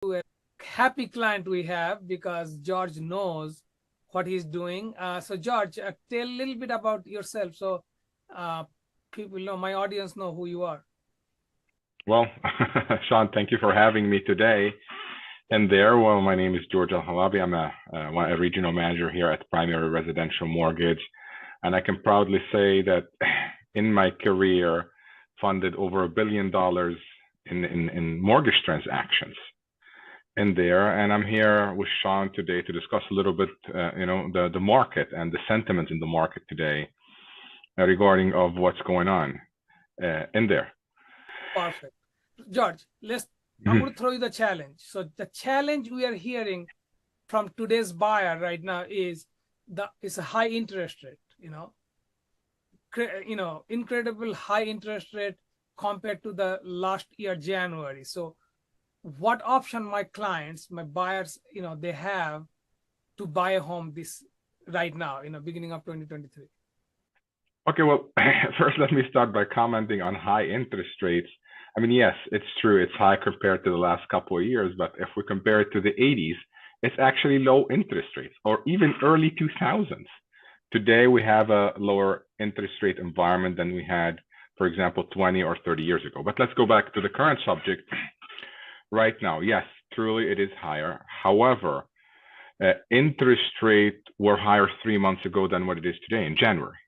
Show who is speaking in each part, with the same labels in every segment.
Speaker 1: a happy client we have because George knows what he's doing. So George, tell a little bit about yourself so uh, people know, my audience know who you are.
Speaker 2: Well, Sean, thank you for having me today. Well, my name is George Al-Halabi. I'm a regional manager here at Primary Residential Mortgage, and I can proudly say that in my career, funded over $1 billion in mortgage transactions and I'm here with Sean today to discuss a little bit, the market and the sentiment in the market today regarding of what's going on in there.
Speaker 1: Perfect. George, I'm
Speaker 2: Mhm.
Speaker 1: going to throw you the challenge. So the challenge we are hearing from today's buyer right now is it's a high interest rate, incredible high interest rate compared to the last year, January. So what option my clients, my buyers, they have to buy a home this right now, beginning of 2023?
Speaker 2: Okay, well, first let me start by commenting on high interest rates. I mean, yes, it's true, it's high compared to the last couple of years, but if we compare it to the 80s, it's actually low interest rates or even early 2000s. Today, we have a lower interest rate environment than we had, for example, 20 or 30 years ago. But let's go back to the current subject. Right now, yes, truly it is higher. However, interest rates were higher 3 months ago than what it is today in January.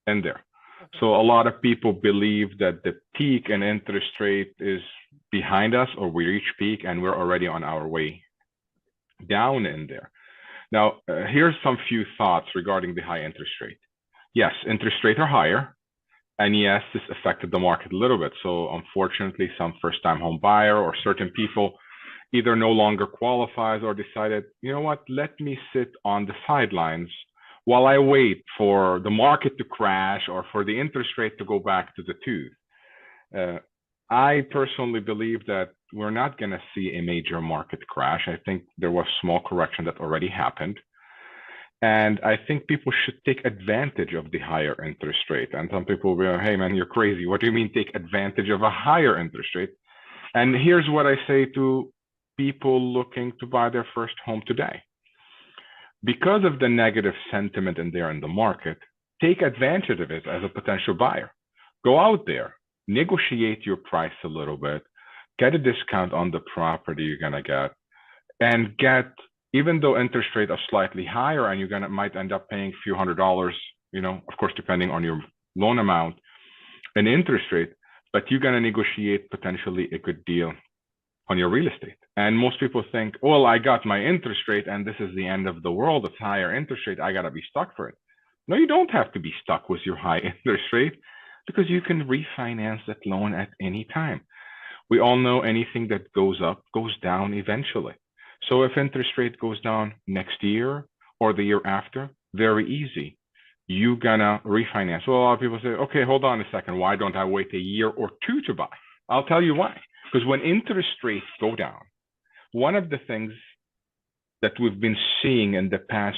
Speaker 2: And there.
Speaker 1: Okay.
Speaker 2: So a lot of people believe that the peak in interest rate is behind us or we reach peak and we're already on our way down in there. Now, here's some few thoughts regarding the high interest rate. Yes, interest rates are higher. And yes, this affected the market a little bit. So unfortunately, some first-time home buyer or certain people either no longer qualifies or decided, you know what, let me sit on the sidelines while I wait for the market to crash or for the interest rate to go back to the twos. I personally believe that we're not going to see a major market crash. I think there was small correction that already happened. And I think people should take advantage of the higher interest rate. And some people will be like, hey, man, you're crazy. What do you mean take advantage of a higher interest rate? And here's what I say to people looking to buy their first home today. Because of the negative sentiment in there in the market, take advantage of it as a potential buyer. Go out there, negotiate your price a little bit, get a discount on the property you're going to get, and get, even though interest rates are slightly higher and you're going to might end up paying a few $100s, of course, depending on your loan amount and interest rate, but you're going to negotiate potentially a good deal on your real estate. And most people think, well, I got my interest rate and this is the end of the world. It's higher interest rate. I got to be stuck for it. No, you don't have to be stuck with your high interest rate because you can refinance that loan at any time. We all know anything that goes up goes down eventually. So if interest rate goes down next year or the year after, very easy. You're gonna refinance. Well, a lot of people say, okay, hold on a second. Why don't I wait a year or two to buy? I'll tell you why. Because when interest rates go down, one of the things that we've been seeing in the past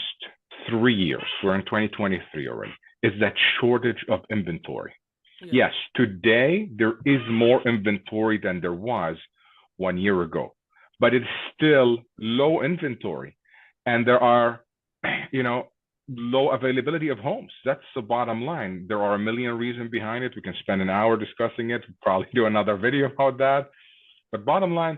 Speaker 2: 3 years, we're in 2023 already, is that shortage of inventory. Yes, today there is more inventory than there was 1 year ago, but it's still low inventory. And there are, low availability of homes. That's the bottom line. There are a million reasons behind it. We can spend an hour discussing it. We'll probably do another video about that. But bottom line,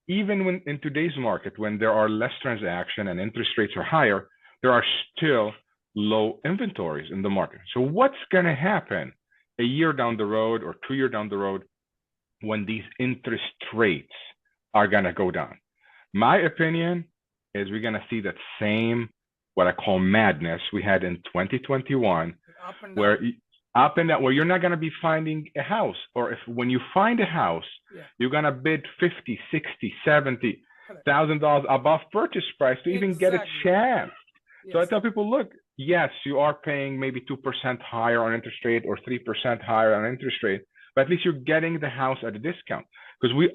Speaker 2: even when in today's market, when there are less transaction and interest rates are higher, there are still low inventories in the market. So what's going to happen a year down the road or 2 years down the road when these interest rates are going to go down? My opinion is we're going to see that same, what I call madness we had in 2021, where up and down, where you're not going to be finding a house, or if when you find a house, you're going to bid 50, 60, 70,000 dollars above purchase price to even get a chance. So I tell people, look, yes, you are paying maybe 2% higher on interest rate or 3% higher on interest rate, but at least you're getting the house at a discount because we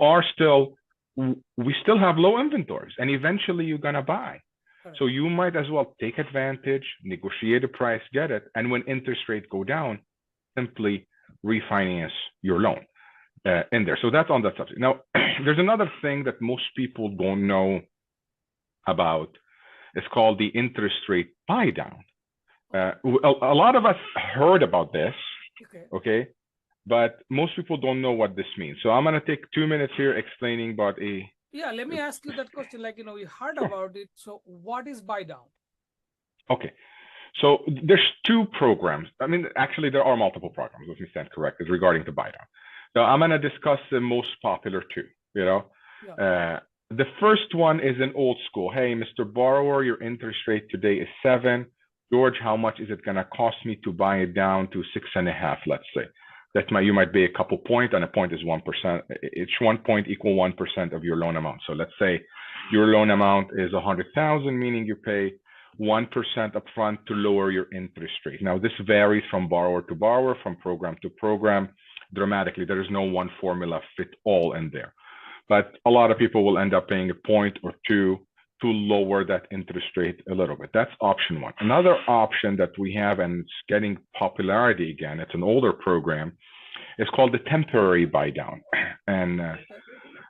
Speaker 2: still have low inventories, and eventually you're going to buy. So you might as well take advantage, negotiate a price, get it, and when interest rates go down, simply refinance your loan. in there. So that's on that subject. Now, there's another thing that most people don't know about. It's called the interest rate buy down. A lot of us heard about this, okay? But most people don't know what this means. So I'm going to take 2 minutes here explaining about a...
Speaker 1: Yeah, let me ask you that question. Like, you know, we heard about it. So what is buy down?
Speaker 2: Okay. So there's two programs. I mean, actually, there are multiple programs. Let me stand corrected regarding the buy down. So I'm going to discuss the most popular two, you know. Yeah. The first one is an old school. Hey, Mr. Borrower, your interest rate today is 7. George, how much is it going to cost me to buy it down to 6.5, let's say? That you might be a couple points, and a point is 1%. Each 1 point equal 1% of your loan amount. So let's say your loan amount is 100,000, meaning you pay 1% upfront to lower your interest rate. Now, this varies from borrower to borrower, from program to program, dramatically. There is no one formula fit all in there. But a lot of people will end up paying a point or two to lower that interest rate a little bit. That's option one. Another option that we have, and it's getting popularity again, it's an older program, it's called the temporary buy down. And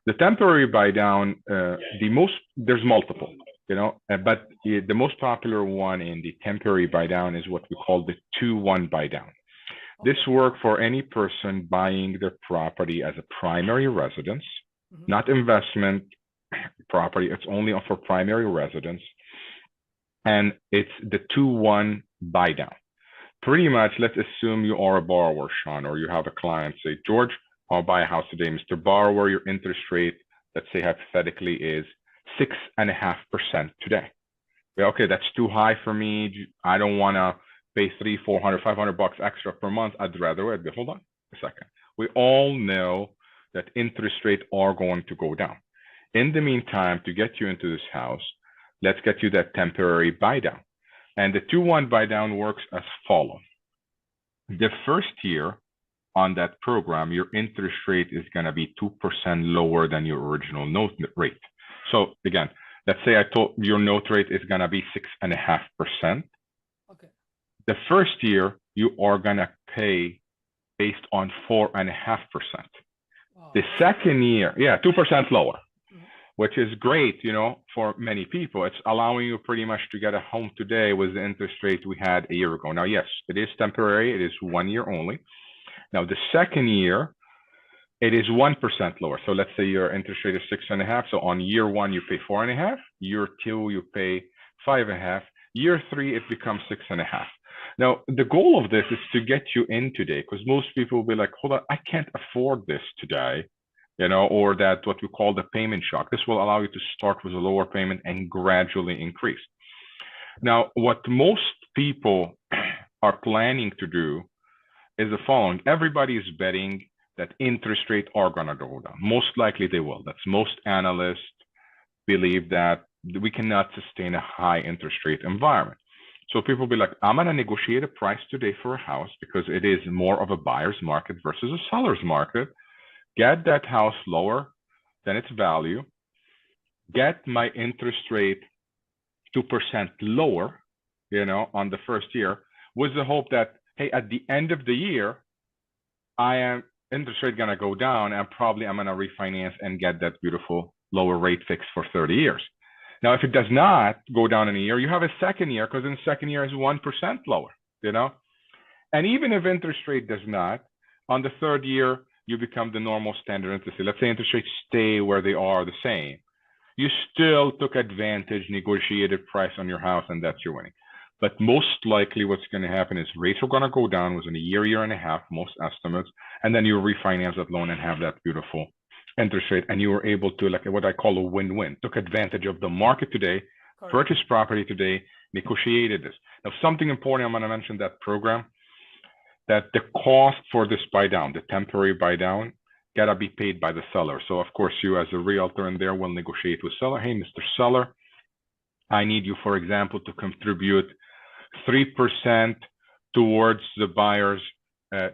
Speaker 2: the temporary buy down, there's multiple, you know, but the most popular one in the temporary buy down is what we call the 2-1 buy down. This works for any person buying their property as a primary residence, not investment property. It's only for primary residence. And it's the 2-1 buy down. Pretty much, let's assume you are a borrower, Sean, or you have a client, say, George, I'll buy a house today. Mr. Borrower, your interest rate, let's say hypothetically, is 6.5% today. Okay, that's too high for me. I don't want to pay $300, $400, $500 extra per month. I'd rather wait. Hold on a second. We all know that interest rates are going to go down. In the meantime, to get you into this house, let's get you that temporary buy down. And the 2-1 buy down works as follows. The first year on that program, your interest rate is going to be 2% lower than your original note rate. So again, let's say I told your note rate is going to be 6.5%.
Speaker 1: Okay.
Speaker 2: The first year, you are going to pay based on 4.5%. Wow. The second year, 2% lower, which is great, you know, for many people. It's allowing you pretty much to get a home today with the interest rate we had a year ago. Now, yes, it is temporary. It is 1 year only. Now, the second year, it is 1% lower. So let's say your interest rate is 6.5. So on year 1, you pay 4.5. Year 2, you pay 5.5. Year 3, it becomes 6.5. Now, the goal of this is to get you in today, because most people will be like, hold on, I can't afford this today, you know, or that what we call the payment shock. This will allow you to start with a lower payment and gradually increase. Now, what most people are planning to do is the following. Everybody is betting that interest rates are going to go down. Most likely they will. That's most analysts believe that we cannot sustain a high interest rate environment. So people be like, I'm going to negotiate a price today for a house because it is more of a buyer's market versus a seller's market. Get that house lower than its value. Get my interest rate 2% lower, you know, on the first year, with the hope that, hey, at the end of the year, interest rate going to go down, and probably I'm going to refinance and get that beautiful lower rate fixed for 30 years. Now, if it does not go down in a year, you have a second year, because in the second year is 1% lower, you know? And even if interest rate does not, on the third year, you become the normal standard interest rate. Let's say interest rates stay where they are the same. You still took advantage, negotiated price on your house, and that's your winning. But most likely what's going to happen is rates are going to go down within a year, year and a half, most estimates, and then you refinance that loan and have that beautiful interest rate, and you were able to, like what I call a win-win, took advantage of the market today, purchased property today, negotiated this. Now, something important, I'm going to mention that program, that the cost for this buy down, the temporary buy down, gotta be paid by the seller. So of course, you as a realtor in there will negotiate with seller. Hey, Mr. Seller, I need you, for example, to contribute 3% towards the buyer's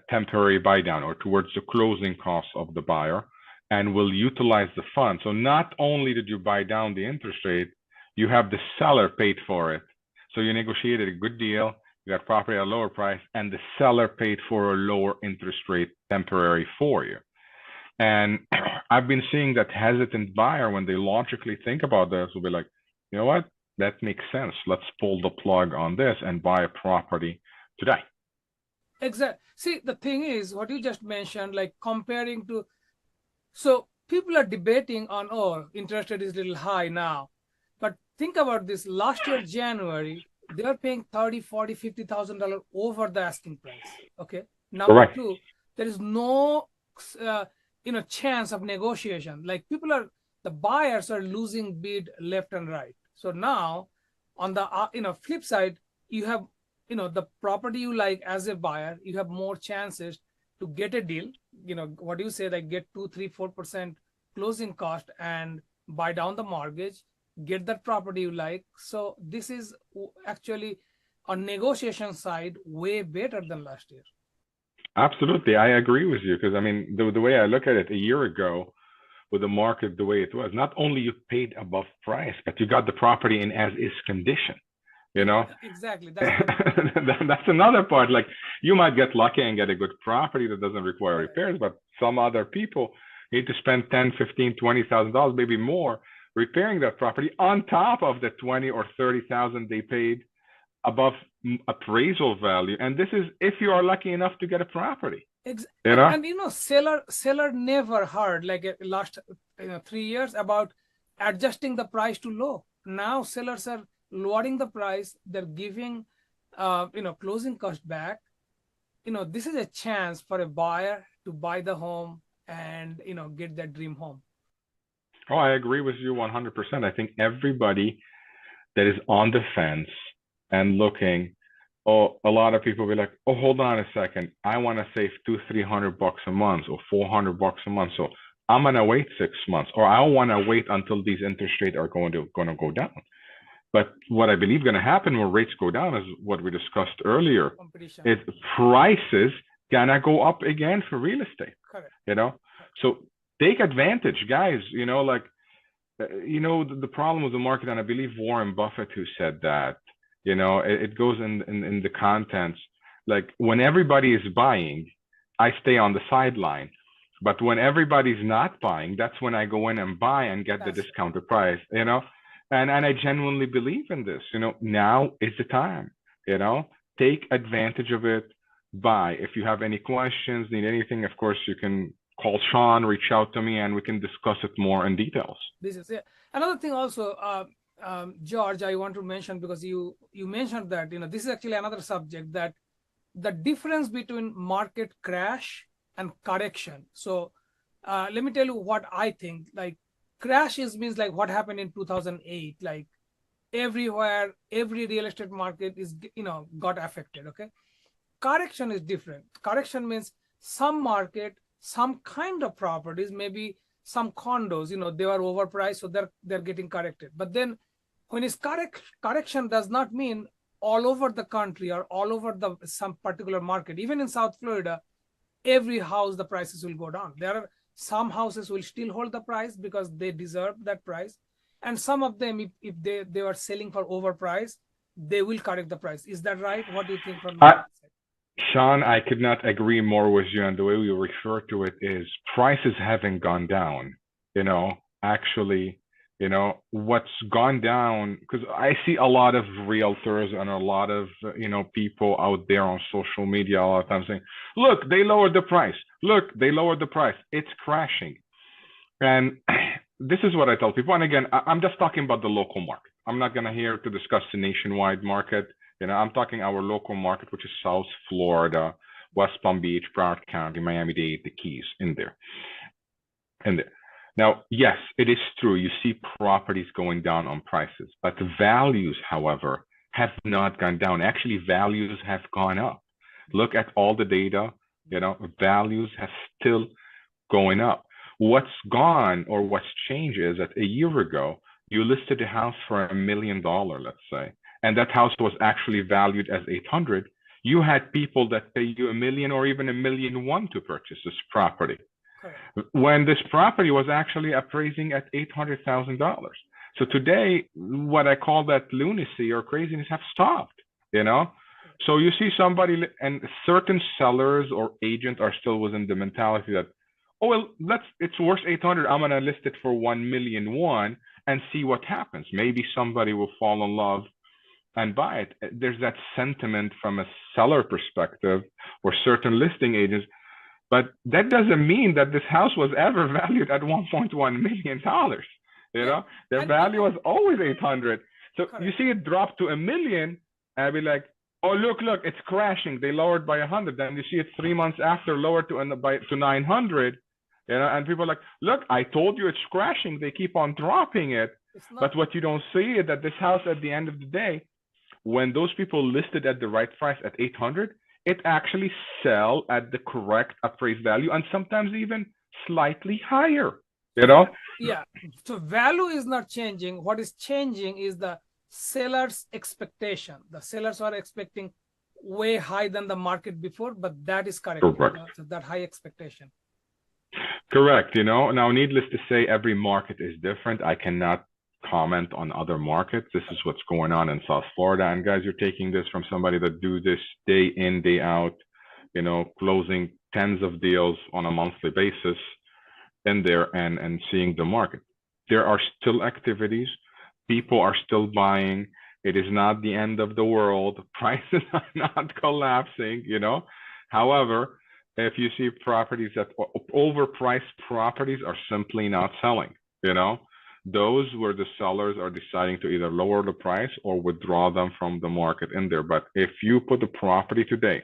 Speaker 2: temporary buy down, or towards the closing costs of the buyer, and will utilize the fund. So not only did you buy down the interest rate, you have the seller paid for it. So you negotiated a good deal, you got property at a lower price, and the seller paid for a lower interest rate temporary for you. And I've been seeing that hesitant buyer, when they logically think about this, will be like, you know what? That makes sense. Let's pull the plug on this and buy a property today.
Speaker 1: Exactly. See, the thing is, what you just mentioned, like comparing to, so people are debating on, oh, interest rate is a little high now. But think about this. Last year, January, they are paying 30, 40, $50,000 over the asking price. Okay. Number
Speaker 2: Correct.
Speaker 1: two, there is no, uh, chance of negotiation. Like people are, the buyers are losing bid left and right. So now, on the flip side, you have the property you like as a buyer, you have more chances to get a deal. What do you say, like get 2 3 4% closing cost and buy down the mortgage, get that property you like. So this is actually on negotiation side way better than last year.
Speaker 2: Absolutely. I agree with you, because I mean, the way I look at it, a year ago, with the market the way it was, not only you paid above price, but you got the property in as is condition, you know?
Speaker 1: Exactly, that's another thing.
Speaker 2: That's another part. Like, you might get lucky and get a good property that doesn't require
Speaker 1: Correct.
Speaker 2: repairs, but some other people need to spend 10, 15, $20,000, maybe more, repairing that property on top of the 20 or 30,000 they paid above appraisal value. And this is if you are lucky enough to get a property. You know?
Speaker 1: And seller never heard, like last 3 years, about adjusting the price to low. Now sellers are lowering the price, they're giving closing cost back. This is a chance for a buyer to buy the home and get that dream home.
Speaker 2: Oh, I agree with you 100%. I think everybody that is on the fence and looking, oh, a lot of people be like, oh, hold on a second, I want to save 200-300 bucks a month or 400 bucks a month, so I'm gonna wait 6 months, or I want to wait until these interest rates are going to go down. But what I believe going to happen when rates go down is what we discussed earlier.
Speaker 1: Competition.
Speaker 2: Is prices gonna go up again for real estate.
Speaker 1: Correct.
Speaker 2: So take advantage, guys. Like, the problem with the market, and I believe Warren Buffett who said that, it goes in the contents. Like, when everybody is buying, I stay on the sideline. But when everybody's not buying, that's when I go in and buy and get the discounted price, And I genuinely believe in this. Now is the time. Take advantage of it. Buy. If you have any questions, need anything, of course, you can call Sean, reach out to me, and we can discuss it more in details.
Speaker 1: This is another thing also, George, I want to mention, because you mentioned that this is actually another subject, that the difference between market crash and correction. So let me tell you what I think. Like, crashes means like what happened in 2008, like everywhere, every real estate market is got affected. Okay. Correction is different. Correction means some market, some kind of properties, maybe some condos, they were overpriced, so they're getting corrected. But then when it's correction does not mean all over the country or all over some particular market. Even in South Florida, every house, the prices will go down. There are some houses will still hold the price because they deserve that price, and some of them, if they are selling for overpriced, they will correct the price. Is that right? What do you think from that side?
Speaker 2: Sean, I could not agree more with you. And the way we refer to it is prices haven't gone down. Actually, what's gone down, because I see a lot of realtors and a lot of people out there on social media a lot of times saying, look, they lowered the price. Look, they lowered the price. It's crashing. And this is what I tell people. And again, I'm just talking about the local market. I'm not going to here to discuss the nationwide market. I'm talking our local market, which is South Florida, West Palm Beach, Broward County, Miami-Dade, the Keys, in there. Now, yes, it is true. You see properties going down on prices, but the values, however, have not gone down. Actually, values have gone up. Look at all the data, values have still going up. What's gone or what's changed is that a year ago, you listed a house for $1 million, let's say, and that house was actually valued as 800. You had people that pay you $1 million or even $1.1 million to purchase this property, when this property was actually appraising at $800,000. So today, what I call that lunacy or craziness have stopped, So you see somebody, and certain sellers or agents are still within the mentality that, oh well, it's worth 800. I'm gonna list it for 1,000,001 and see what happens. Maybe somebody will fall in love and buy it. There's that sentiment from a seller perspective or certain listing agents, but that doesn't mean that this house was ever valued at $1.1 million. You
Speaker 1: Yeah.
Speaker 2: know, their
Speaker 1: And
Speaker 2: value
Speaker 1: people,
Speaker 2: was always 800. So you
Speaker 1: correct.
Speaker 2: see it drop to 1,000,000, and I'd be like, oh look, it's crashing. They lowered by 100. Then you see it 3 months after lowered to 900. You know, and people are like, look, I told you it's crashing. They keep on dropping it.
Speaker 1: It's not,
Speaker 2: But what you don't see is that this house, at the end of the day, when those people listed at the right price at 800, it actually sell at the correct appraised value and sometimes even slightly higher. You know?
Speaker 1: yeah. So value is not changing. What is changing is the seller's expectation. The sellers are expecting way higher than the market before, but that is correct.
Speaker 2: Correct.
Speaker 1: So that high expectation.
Speaker 2: Correct. You know, now needless to say, every market is different. I cannot comment on other markets. This is what's going on in South Florida. And guys, you're taking this from somebody that do this day in, day out, you know, closing tens of deals on a monthly basis in there and seeing the market. There are still activities. People are still buying. It is not the end of the world. Prices are not collapsing, you know. However, if you see properties that overpriced properties are simply not selling, you know, those where the sellers are deciding to either lower the price or withdraw them from the market in there. But if you put the property today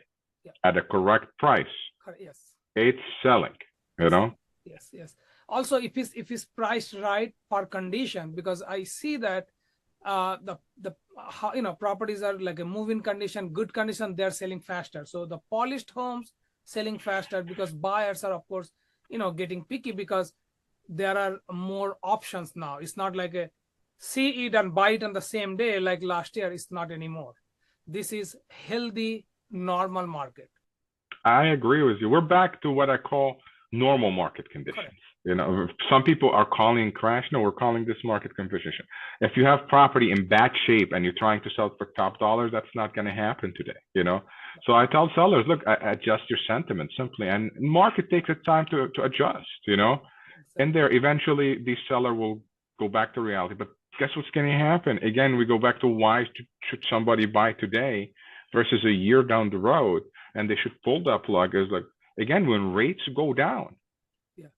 Speaker 2: at a correct price,
Speaker 1: Yes,
Speaker 2: it's selling, you know.
Speaker 1: yes. Also, if it's priced right per condition, because I see that properties are like a move-in condition, good condition, they're selling faster. So the polished homes selling faster because buyers are, of course, getting picky because there are more options now. It's not like a see it and buy it on the same day like last year. It's not anymore. This is healthy, normal market.
Speaker 2: I agree with you. We're back to what I call normal market conditions.
Speaker 1: Correct.
Speaker 2: You know, some people are calling crash. No, we're calling this market condition. If you have property in bad shape and you're trying to sell it for top dollar, that's not going to happen today, you know? So I tell sellers, look, adjust your sentiment simply. And market takes its time to adjust, you know? Exactly. And there, eventually, the seller will go back to reality. But guess what's going to happen? Again, we go back to why should somebody buy today versus a year down the road, and they should pull that plug. Is like, again, when rates go down,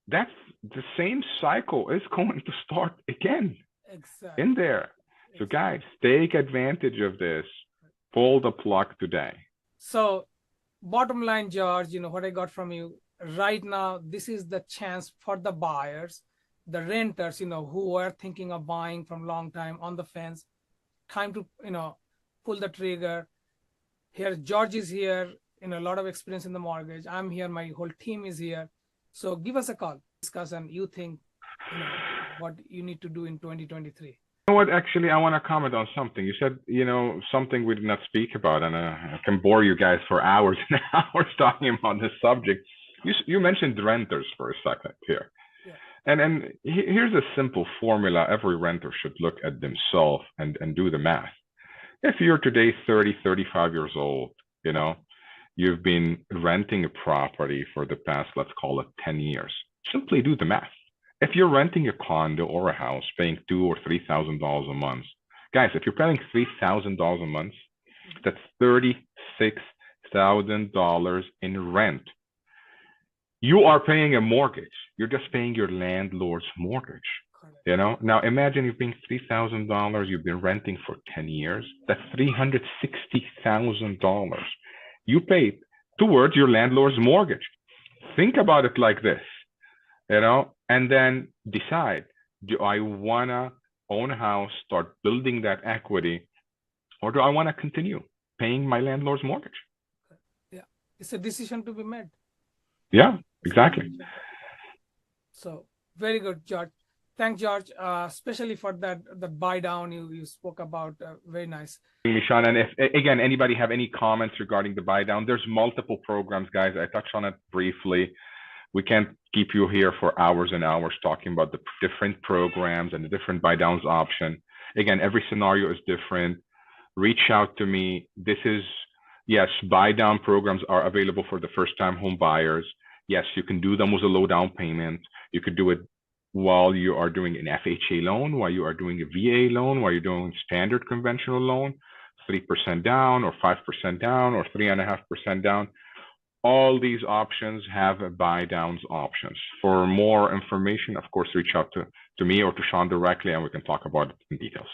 Speaker 2: that's the same cycle is going to start again. Exactly. In there. So guys, take advantage of this. Pull the plug today.
Speaker 1: So bottom line, George, what I got from you right now, this is the chance for the buyers, the renters, who are thinking of buying from long time on the fence. Time to, pull the trigger. Here, George is here, a lot of experience in the mortgage. I'm here, my whole team is here. So give us a call, discuss, and you think what you need to do in 2023. You
Speaker 2: know what? Actually, I want to comment on something. You said, something we did not speak about, and I can bore you guys for hours and hours talking about this subject. You mentioned renters for a second here. Yeah. And here's a simple formula every renter should look at themselves and do the math. If you're today 30, 35 years old, you've been renting a property for the past, let's call it 10 years. Simply do the math. If you're renting a condo or a house, paying $2,000 or $3,000 a month, guys, if you're paying $3,000 a month, that's $36,000 in rent. You are paying a mortgage. You're just paying your landlord's mortgage. Now imagine you're paying $3,000. You've been renting for 10 years. That's $360,000. You pay towards your landlord's mortgage. Think about it like this, and then decide, do I want to own a house, start building that equity, or do I want to continue paying my landlord's mortgage?
Speaker 1: Yeah, it's a decision to be made.
Speaker 2: Yeah, exactly.
Speaker 1: So very good, George. Thanks, George, especially for the buy down you spoke about. Very nice.
Speaker 2: Team-Shawn, and if, again, anybody have any comments regarding the buy down, there's multiple programs, guys. I touched on it briefly. We can't keep you here for hours and hours talking about the different programs and the different buy downs option. Again, every scenario is different. Reach out to me. This is, yes, buy down programs are available for the first time home buyers. Yes, you can do them with a low down payment. You could do it while you are doing an FHA loan, while you are doing a VA loan, while you're doing standard conventional loan, 3% down or 5% down or 3.5% down. All these options have a buy downs options. For more information, of course, reach out to me or to Sean directly and we can talk about it in details.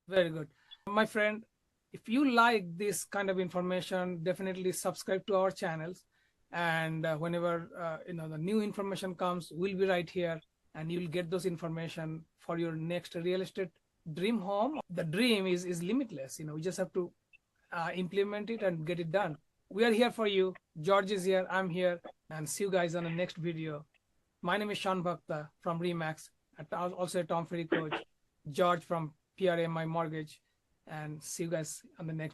Speaker 1: Very good. My friend, if you like this kind of information, definitely subscribe to our channels. And whenever the new information comes, we'll be right here and you'll get those information for your next real estate dream home. The dream is limitless. We just have to implement it and get it done. We are here for you. George is here. I'm here. And see you guys on the next video. My name is Sean Bhakta from REMAX, also a Tom Ferry coach. George from PRMI Mortgage. And see you guys on the next